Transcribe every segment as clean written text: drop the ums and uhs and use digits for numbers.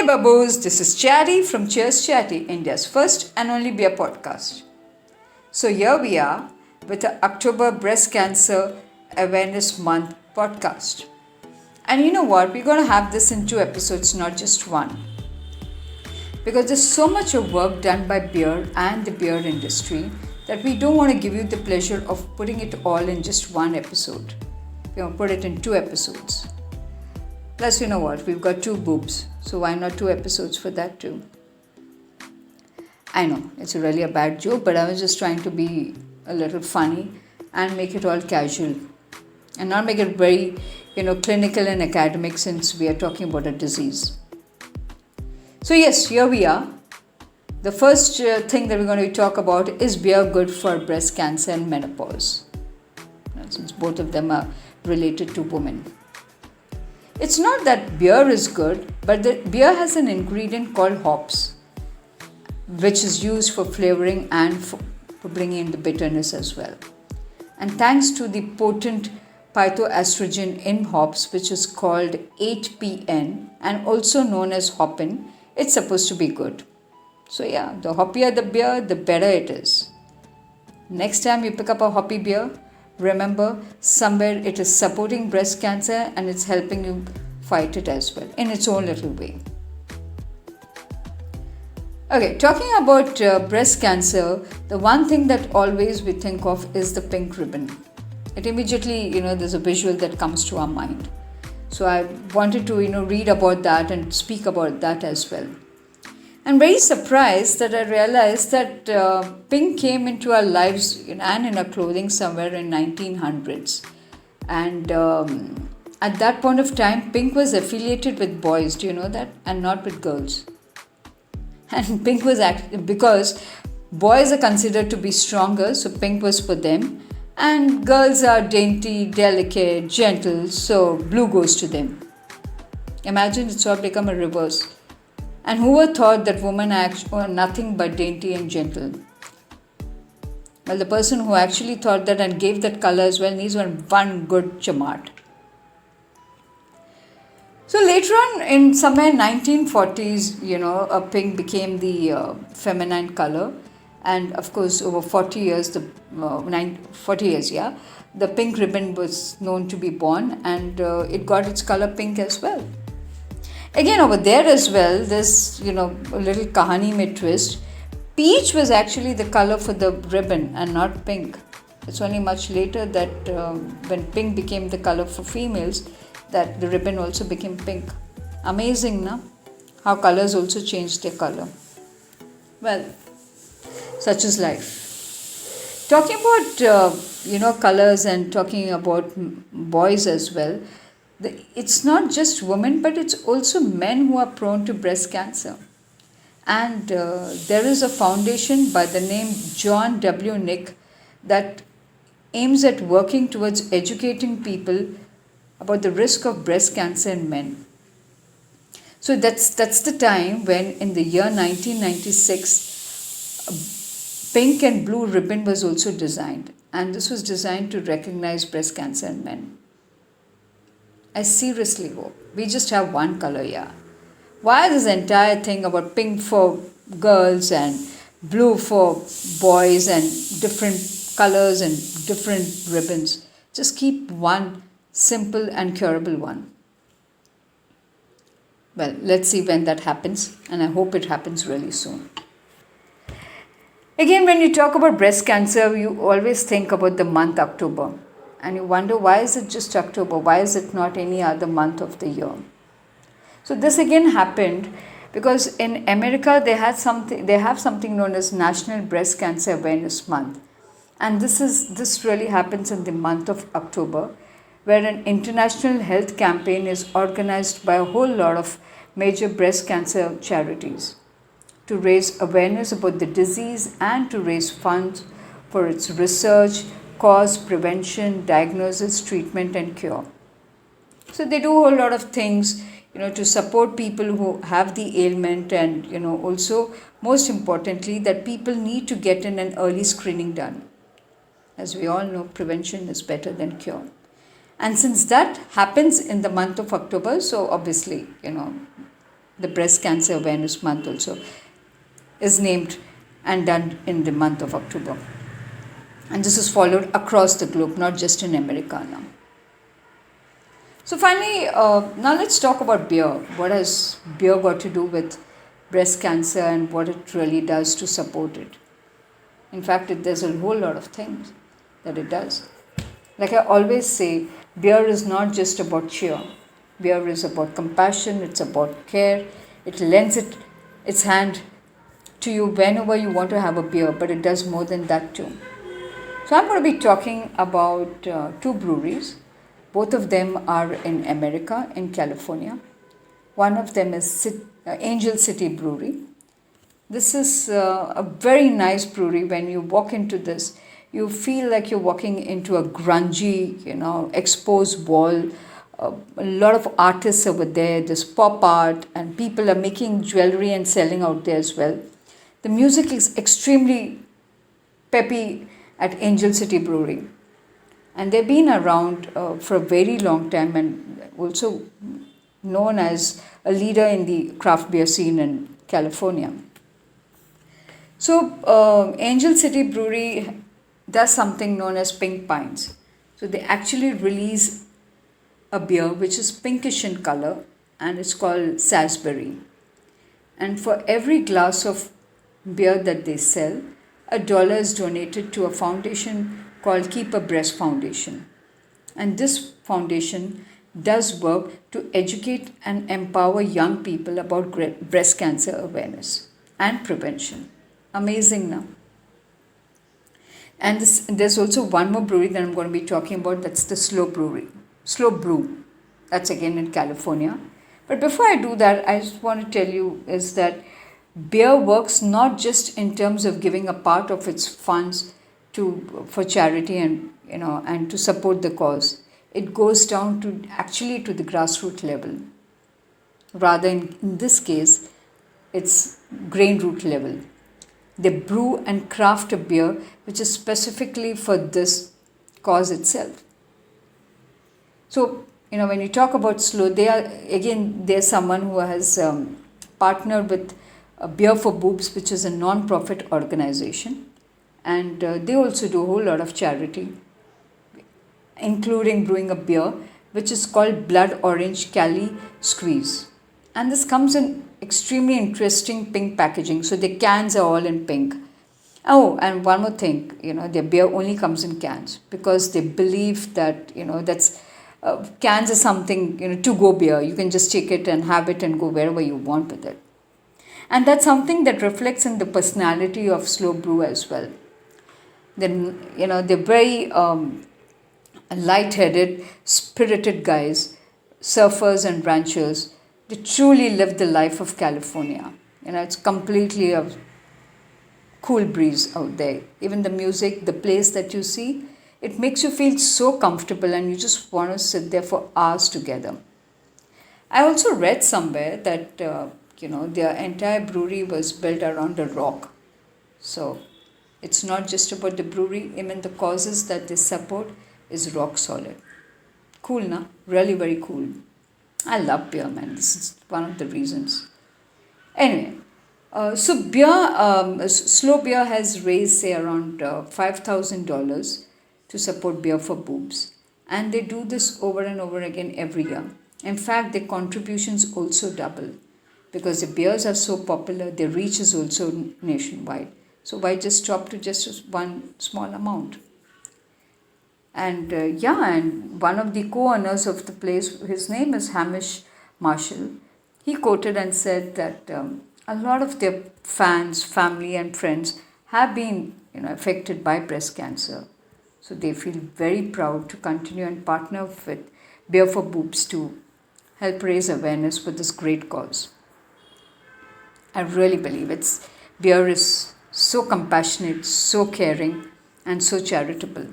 Hey Babos, this is Chatty from cheerschatty, India's first and only beer podcast. So here we are with the October Breast Cancer Awareness Month podcast. And you know what? We're going to have this in 2 episodes, not just one. Because there's so much of work done by beer and the beer industry that we don't want to give you the pleasure of putting it all in just one episode. We're going to put it in 2 episodes. Plus, you know what? We've got 2 boobs. So why not 2 episodes for that too? I know, it's really a bad joke, but I was just trying to be a little funny and make it all casual. And not make it very, clinical and academic since we are talking about a disease. So yes, here we are. The first thing that we're going to talk about is beer good for breast cancer and menopause? Since both of them are related to women. It's not that beer is good, but the beer has an ingredient called hops, which is used for flavoring and for bringing in the bitterness as well. And thanks to the potent phytoestrogen in hops, which is called 8PN and also known as hoppin, it's supposed to be good. So yeah, the hoppier the beer, the better it is. Next time you pick up a hoppy beer, remember, somewhere it is supporting breast cancer and it's helping you fight it as well in its own little way. Okay, talking about breast cancer, the one thing that always we think of is the pink ribbon. It immediately, there's a visual that comes to our mind. So I wanted to, read about that and speak about that as well. I'm very surprised that I realized that pink came into our lives and in our clothing somewhere in 1900s. And at that point of time, pink was affiliated with boys, do you know that? And not with girls. And pink was because boys are considered to be stronger, so pink was for them. And girls are dainty, delicate, gentle, so blue goes to them. Imagine it's all become a reverse. And who would thought that women are nothing but dainty and gentle? Well, the person who actually thought that and gave that color as well needs one good chamat. So later on, in somewhere 1940s, a pink became the feminine color. And of course, over 40 years, the pink ribbon was known to be born and it got its color pink as well. Again, over there as well, there's, a little kahani mein twist. Peach was actually the color for the ribbon and not pink. It's only much later that when pink became the color for females, that the ribbon also became pink. Amazing, na? How colors also changed their color. Well, such is life. Talking about, colors and talking about boys as well, it's not just women, but it's also men who are prone to breast cancer. And there is a foundation by the name John W. Nick that aims at working towards educating people about the risk of breast cancer in men. So that's the time when in the year 1996, a pink and blue ribbon was also designed. And this was designed to recognize breast cancer in men. I seriously hope we just have one color here. Why this entire thing about pink for girls and blue for boys and different colors and different ribbons? Just keep one simple and curable one. Well, let's see when that happens, and I hope it happens really soon. Again, when you talk about breast cancer, you always think about the month October. And you wonder, why is it just October? Why is it not any other month of the year? So this again happened because in America they have something known as National Breast Cancer Awareness Month. And this really happens in the month of October, where an international health campaign is organized by a whole lot of major breast cancer charities to raise awareness about the disease and to raise funds for its research, cause, prevention, diagnosis, treatment and cure. So they do a whole lot of things, to support people who have the ailment and, also most importantly that people need to get in an early screening done. As we all know, prevention is better than cure. And since that happens in the month of October, so obviously, the Breast Cancer Awareness Month also is named and done in the month of October. And this is followed across the globe, not just in America now. So finally, now let's talk about beer. What has beer got to do with breast cancer and what it really does to support it? In fact, there's a whole lot of things that it does. Like I always say, beer is not just about cheer. Beer is about compassion, it's about care. It lends its hand to you whenever you want to have a beer, but it does more than that too. So I'm going to be talking about two breweries. Both of them are in America, in California. One of them is Angel City Brewery. This is a very nice brewery. When you walk into this, you feel like you're walking into a grungy, exposed wall. A lot of artists over there. There's pop art and people are making jewelry and selling out there as well. The music is extremely peppy at Angel City Brewery. And they've been around for a very long time and also known as a leader in the craft beer scene in California. So Angel City Brewery does something known as Pink Pines. So they actually release a beer which is pinkish in color and it's called Salisbury. And for every glass of beer that they sell, $1 is donated to a foundation called Keep a Breast Foundation. And this foundation does work to educate and empower young people about breast cancer awareness and prevention. Amazing now. And there's also one more brewery that I'm going to be talking about, that's the Slobrew. That's again in California. But before I do that, I just want to tell you is that beer works not just in terms of giving a part of its funds for charity and to support the cause. It goes down to actually to the grassroots level. Rather in this case, it's grain root level. They brew and craft a beer which is specifically for this cause itself. So, when you talk about there's someone who has partnered with Beer for Boobs, which is a non-profit organization. And they also do a whole lot of charity, including brewing a beer, which is called Blood Orange Cali Squeeze. And this comes in extremely interesting pink packaging. So the cans are all in pink. Oh, and one more thing, their beer only comes in cans because they believe that, that's cans are something, to-go beer. You can just take it and have it and go wherever you want with it. And that's something that reflects in the personality of Slobrew as well. Then, they're very light-headed, spirited guys, surfers and ranchers. They truly live the life of California. It's completely a cool breeze out there. Even the music, the place that you see, it makes you feel so comfortable and you just want to sit there for hours together. I also read somewhere that, their entire brewery was built around a rock. So it's not just about the brewery, even the causes that they support is rock solid. Cool, na? Really very cool. I love beer, man. This is one of the reasons. Anyway, Slow Beer has raised, say, around $5,000 to support Beer for Boobs. And they do this over and over again every year. In fact, their contributions also double. Because the beers are so popular, their reach is also nationwide. So why just stop to just one small amount? And and one of the co-owners of the place, his name is Hamish Marshall. He quoted and said that a lot of their fans, family and friends have been affected by breast cancer. So they feel very proud to continue and partner with Beer for Boobs to help raise awareness for this great cause. I really believe beer is so compassionate, so caring, and so charitable.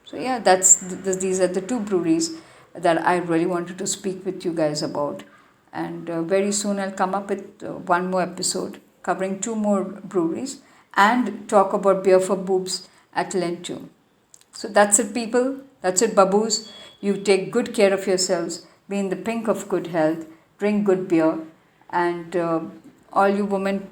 So these are the two breweries that I really wanted to speak with you guys about. And very soon I'll come up with one more episode covering two more breweries and talk about Beer for Boobs at length too. So that's it, people. That's it, baboos. You take good care of yourselves. Be in the pink of good health. Drink good beer. And all you women,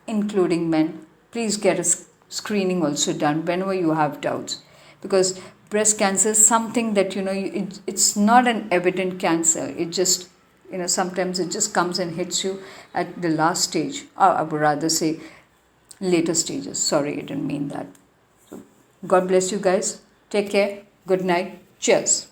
including men, please get a screening also done whenever you have doubts, because breast cancer is something that it's not an evident cancer. It just sometimes it just comes and hits you at the last stage, or I would rather say later stages. Sorry, I didn't mean that. So God bless you guys. Take care. Good night. Cheers.